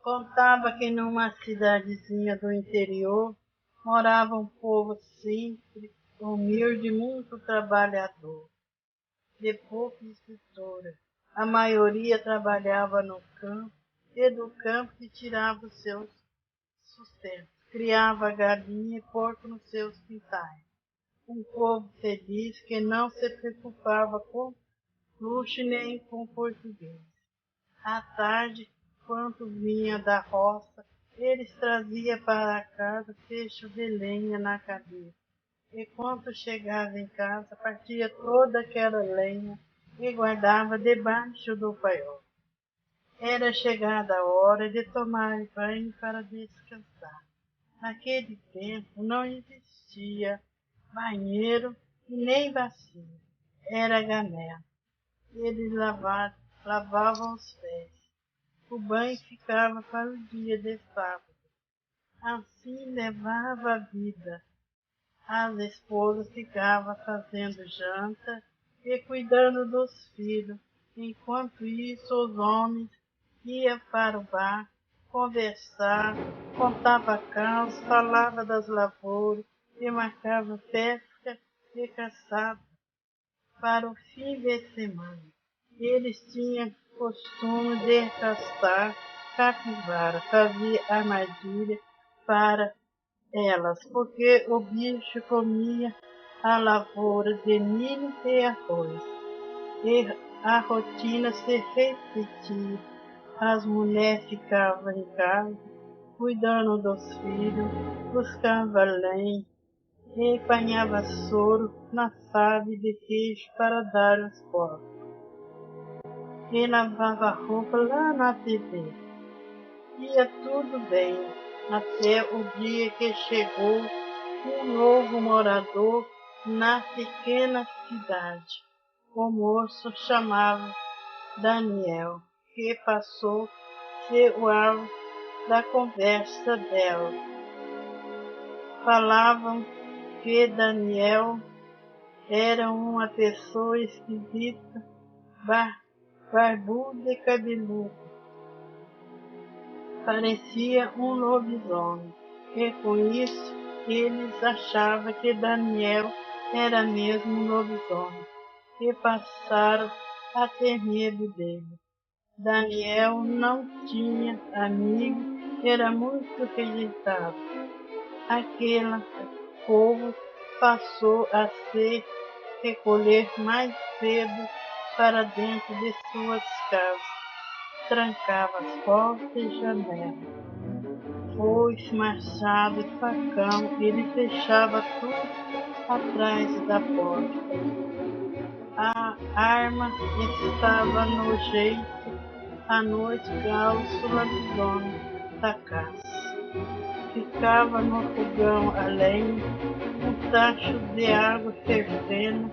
Contava que numa cidadezinha do interior morava um povo simples, humilde, muito trabalhador, de pouca estrutura. A maioria trabalhava no campo, e do campo que tirava os seus sustentos. Criava galinha e porco nos seus quintais. Um povo feliz que não se preocupava com luxo nem com português. À tarde, quando vinha da roça, eles traziam para casa fecho de lenha na cabeça. E quando chegava em casa, partia toda aquela lenha e guardava debaixo do paiol. Era chegada a hora de tomar banho para descansar. Naquele tempo não existia banheiro e nem bacia. Era gamela. Eles lavavam os pés. O banho ficava para o dia de sábado. Assim levava a vida. As esposas ficavam fazendo janta e cuidando dos filhos. Enquanto isso, os homens iam para o bar, conversar, contava caos, falava das lavouras e marcava pesca e caçada para o fim de semana. Eles tinham costume de caçar capivara, fazia armadilha para elas, porque o bicho comia a lavoura de milho e arroz. E a rotina se repetia. As mulheres ficavam em casa, cuidando dos filhos, buscavam lenha e apanhava soro na fábrica de queijo para dar aos porcos. E lavava roupa lá na TV. Ia tudo bem, até o dia que chegou um novo morador na pequena cidade. O moço chamava Daniel, que passou a ser o alvo da conversa dela. Falavam que Daniel era uma pessoa esquisita, barbudo e cabeludo. Parecia um lobisomem, e com isso eles achavam que Daniel era mesmo um lobisomem, e passaram a ter medo dele. Daniel não tinha amigo, era muito rejeitado. Aquele povo passou a se recolher mais cedo para dentro de suas casas. Trancava as portas e janelas. Foice, machado e facão, ele fechava tudo atrás da porta. A arma estava no jeito, à noite calço lobisomem da caça. Ficava no fogão a lenha, um tacho de água fervendo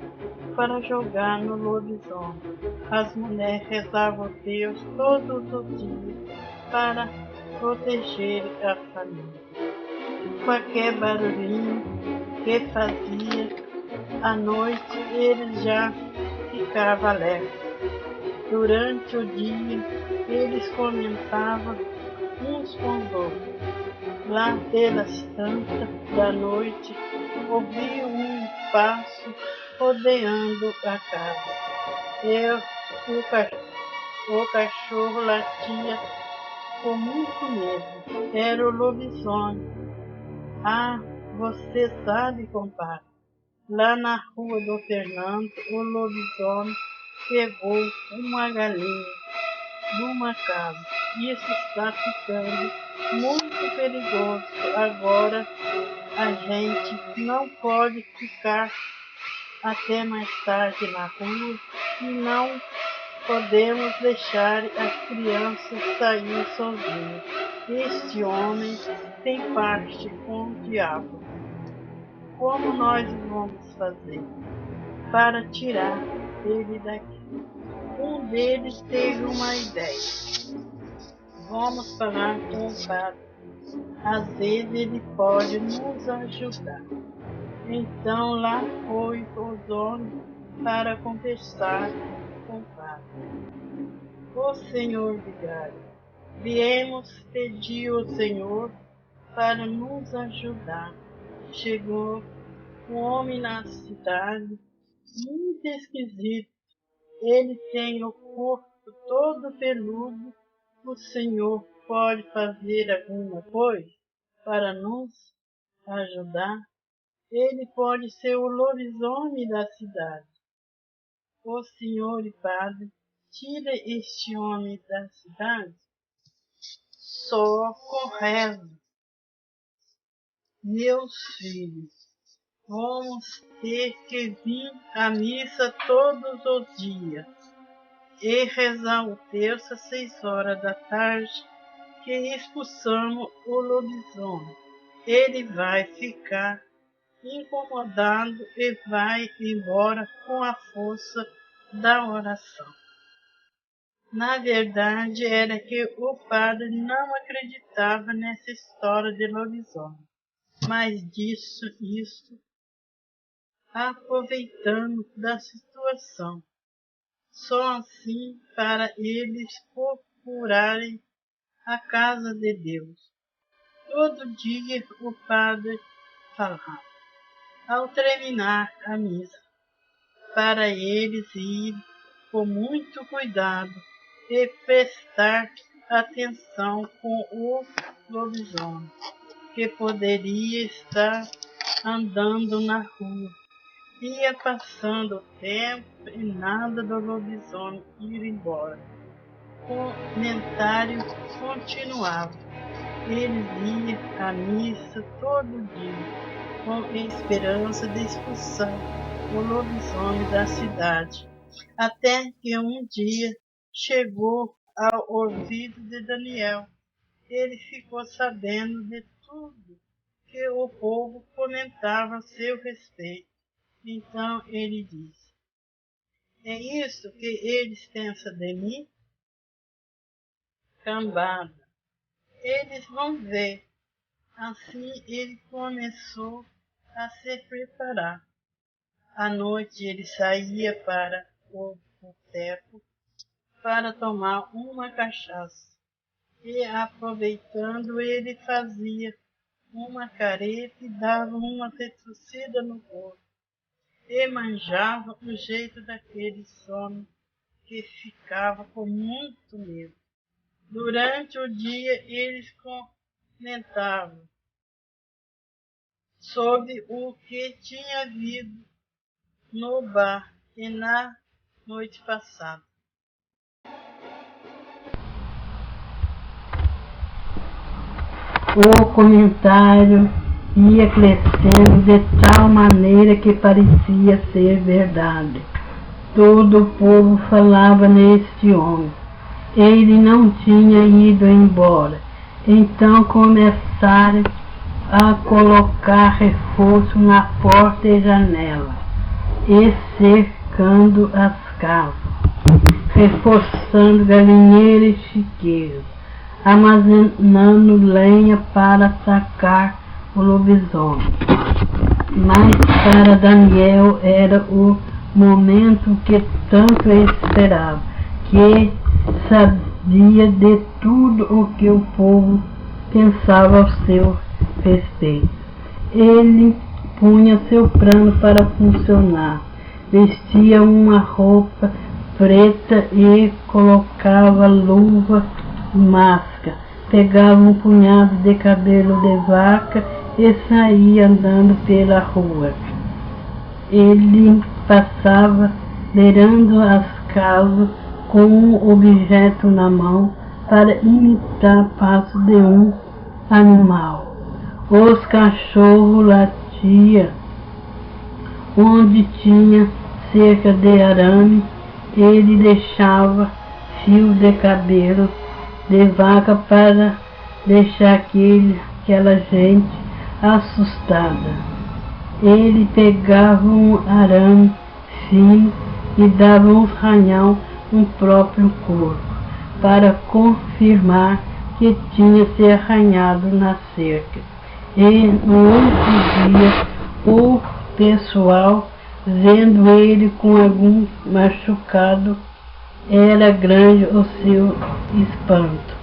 para jogar no lobisomem. As mulheres rezavam a Deus todos os dias para proteger a família. Qualquer barulhinho que fazia à noite, ele já ficava alerta. Durante o dia, eles comentavam uns com os outros. Lá pelas tantas da noite, ouvi um passo rodeando a casa. O cachorro latia com muito medo. Era o lobisomem. Ah, você sabe, compadre, lá na rua do Fernando, o lobisomem pegou uma galinha de uma casa. Isso está ficando muito perigoso. Agora a gente não pode ficar até mais tarde na rua e não podemos deixar as crianças sair sozinhas. Este homem tem parte com o diabo. Como nós vamos fazer para tirar ele daqui? Um deles teve uma ideia. Vamos falar com o padre. Às vezes ele pode nos ajudar. Então lá foi os homens para conversar com o padre. Ô senhor vigário, Viemos pedir ao Senhor para nos ajudar. Chegou um homem na cidade, muito esquisito. Ele tem o corpo todo peludo. O Senhor pode fazer alguma coisa para nos ajudar? Ele pode ser o lobisomem da cidade. Ô Senhor e Padre, tira este homem da cidade só com reza. Meus filhos, vamos ter que vir à missa todos os dias e rezar o terço às 6 horas da tarde, que expulsamos o lobisomem. Ele vai ficar incomodado e vai embora com a força da oração. Na verdade, era que o padre não acreditava nessa história de lobisomem, mas disse isso aproveitando da situação. Só assim para eles procurarem a casa de Deus. Todo dia o padre falava, ao terminar a missa, para eles ir com muito cuidado e prestar atenção com o lobisomem, que poderia estar andando na rua. Ia passando o tempo e nada do lobisomem ir embora. O comentário continuava. Eles iam à missa todo dia, com a esperança de expulsar o lobisomem da cidade, até que um dia chegou ao ouvido de Daniel. Ele ficou sabendo de tudo que o povo comentava a seu respeito. Então ele disse, é isso que eles pensam de mim? Cambada, eles vão ver. Assim ele começou a se preparar. À noite ele saía para o boteco para tomar uma cachaça. E aproveitando ele fazia uma careta e dava uma retorcida no corpo. E manjava o jeito daquele homem que ficava com muito medo. Durante o dia eles comentavam sobre o que tinha havido no bar e na noite passada. O comentário ia crescendo de tal maneira que parecia ser verdade. Todo o povo falava neste homem. Ele não tinha ido embora. Então começaram a colocar reforço na porta e janela, e cercando as casas, reforçando galinheiro e chiqueiros, armazenando lenha para atacar o lobisomem. Mas para Daniel era o momento que tanto esperava, que sabia de tudo o que o povo pensava ao seu respeito. Ele punha seu plano para funcionar, vestia uma roupa preta e colocava luva e máscara, pegava um punhado de cabelo de vaca e saía andando pela rua. Ele passava beirando as casas com um objeto na mão para imitar o passo de um animal. Os cachorros latiam onde tinha cerca de arame. Ele deixava fio de cabelo de vaca para deixar aquela gente assustada. Ele pegava um arame fino e dava um arranhão no próprio corpo, para confirmar que tinha se arranhado na cerca. E no outro dia, o pessoal, vendo ele com algum machucado, era grande o seu espanto.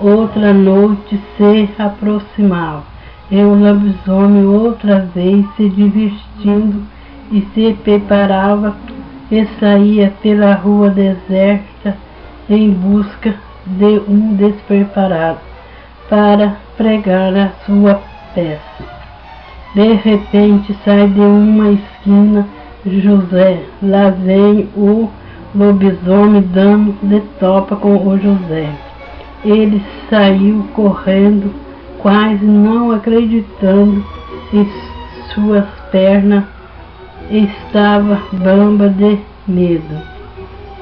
Outra noite se aproximava, e o lobisomem outra vez se divertindo e se preparava e saía pela rua deserta em busca de um despreparado para pregar a sua peça. De repente sai de uma esquina José. Lá vem o lobisomem dando de topa com o José. Ele saiu correndo, quase não acreditando em suas pernas. Estava bamba de medo.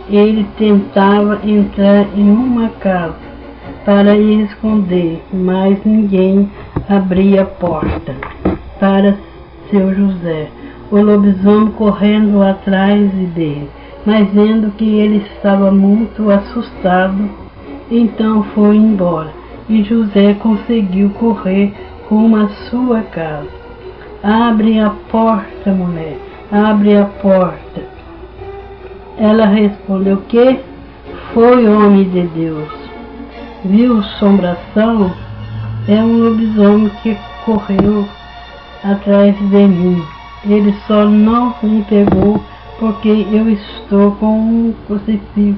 Ele tentava entrar em uma casa para esconder, mas ninguém abria a porta para seu José. O lobisomem correndo atrás dele, mas vendo que ele estava muito assustado, então foi embora. E José conseguiu correr rumo à sua casa. Abre a porta, mulher, abre a porta. Ela respondeu: que foi, homem de Deus? Viu assombração? É um lobisomem que correu atrás de mim. Ele só não me pegou porque eu estou com um crucifixo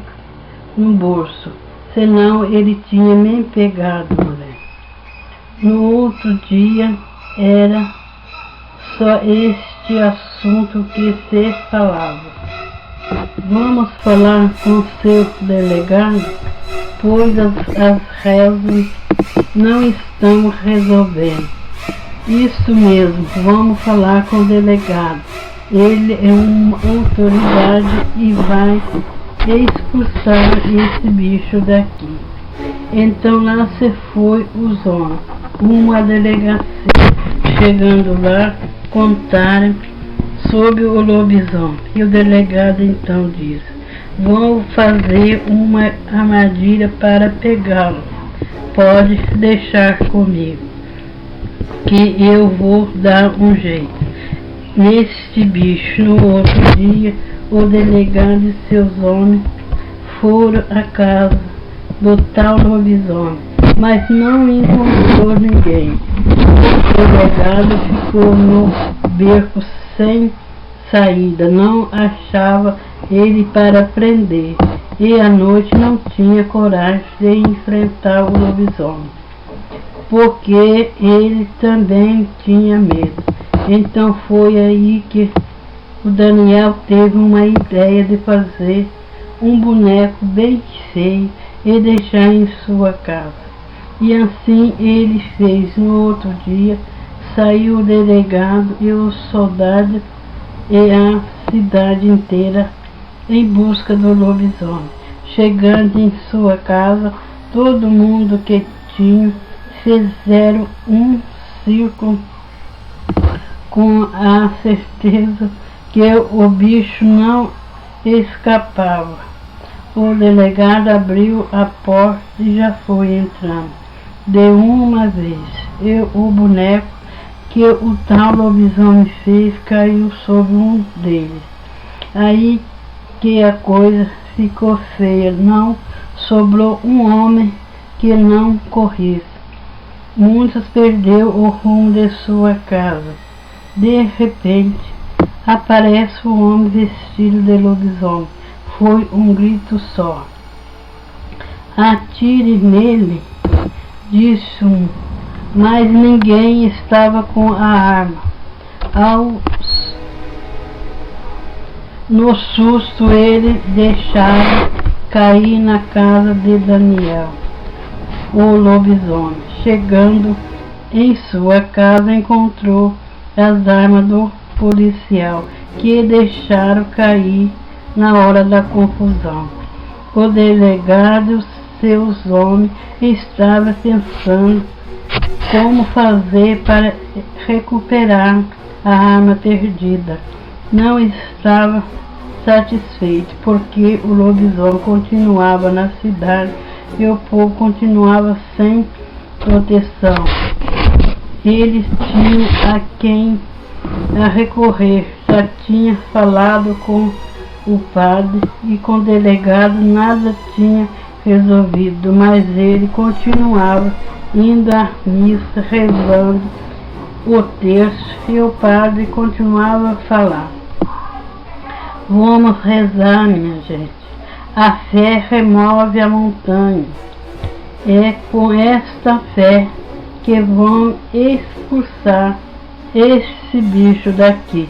no bolso. Senão ele tinha me pegado, mulher. No outro dia era só este assunto que se falava. Vamos falar com seu delegado, pois as rezas não estão resolvendo. Isso mesmo, vamos falar com o delegado. Ele é uma autoridade e vai expulsar esse bicho daqui. Então lá se foi os homens, uma delegacia. Chegando lá, contaram sobre o lobisomem. E o delegado então disse: vou fazer uma armadilha para pegá-lo. Pode deixar comigo, que eu vou dar um jeito neste bicho. No outro dia, o delegado e seus homens foram à casa do tal lobisomem, mas não encontrou ninguém. O delegado ficou no beco sem saída, não achava ele para prender, e à noite não tinha coragem de enfrentar o lobisomem, porque ele também tinha medo. Então foi aí que o Daniel teve uma ideia de fazer um boneco bem feio e deixar em sua casa. E assim ele fez. No outro dia saiu o delegado e os soldados e a cidade inteira em busca do lobisomem. Chegando em sua casa, todo mundo quietinho fizeram um círculo com a certeza que o bicho não escapava. O delegado abriu a porta e já foi entrando de uma vez, e o boneco que o tal lobisomem fez caiu sobre um deles. Aí que a coisa ficou feia, não sobrou um homem que não corresse. Muitos perdeu o rumo de sua casa. De repente, aparece o homem vestido de lobisomem. Foi um grito só. Atire nele, disse um, mas ninguém estava com a arma. No susto, ele deixara cair na casa de Daniel, o lobisomem. Chegando em sua casa, encontrou as armas do policial, que deixaram cair na hora da confusão. O delegado e seus homens estavam pensando como fazer para recuperar a arma perdida. Não estava satisfeito, porque o lobisomem continuava na cidade e o povo continuava sem proteção. Eles tinham a quem recorrer. Já tinha falado com o padre e com o delegado, nada tinha resolvido, mas ele continuava indo à missa, rezando o terço, e o padre continuava a falar: vamos rezar, minha gente. A fé remove a montanha. É com esta fé que vão expulsar esse bicho daqui.